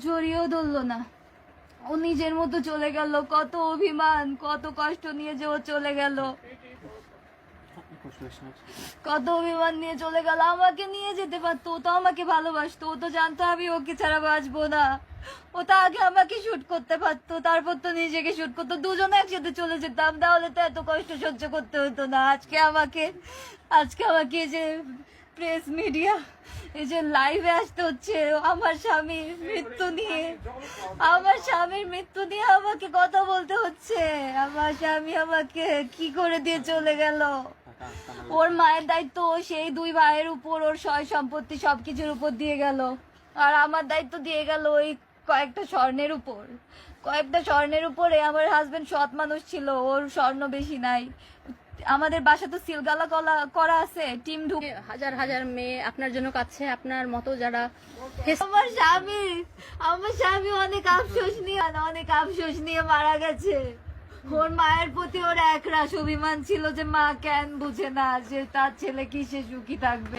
জড়িয়েও ধরলো না। ও নিজের মতো চলে গেল। কত অভিমান, কত কষ্ট নিয়ে যে ও চলে গেল, কত অভিমান নিয়ে চলে গেল। আমাকে নিয়ে যেতে পারতো, ও তো আমাকে ভালোবাসতো, ও তো জানতো আমি ওকে ছাড়া বাঁচবো না। ও তো আগে আমাকে শুট করতে পারতো, তারপর তো নিজেকে শুট করতো, দুজনে একসাথে চলে যেতাম, তাহলে তো এত কষ্ট সহ্য করতে হতো না। আজকে আমাকে এই যে প্রেস মিডিয়া, এই যে লাইভে আসতে হচ্ছে আমার স্বামীর মৃত্যু নিয়ে, আমার স্বামীর মৃত্যু নিয়ে আমাকে কথা বলতে হচ্ছে। আমার স্বামী আমাকে কি করে দিয়ে চলে গেল। ওর মায়ের দায়িত্ব ও সেই দুই ভাইয়ের উপর, ওর সয় সম্পত্তি সবকিছুর উপর দিয়ে গেল। আর আমার দায়িত্ব দিয়ে গেল ওই কয়েকটা স্বর্ণের উপরে। আমার হাজবেন্ড সৎ মানুষ ছিল, ওর স্বর্ণ বেশি নাই। আমাদের বাসা তো সিলগালা করা আছে, টিম ঢুকে হাজার হাজার মেয়ে আপনার জন্য কাছে, আপনার মতো যারা আমার স্বামী অনেক আফসোস নিয়ে মারা গেছে। ওর মায়ের প্রতি ওর একরাশ অভিমান ছিল যে মা কেন বুঝে না যে তার ছেলে কি সে সুখী থাকবে।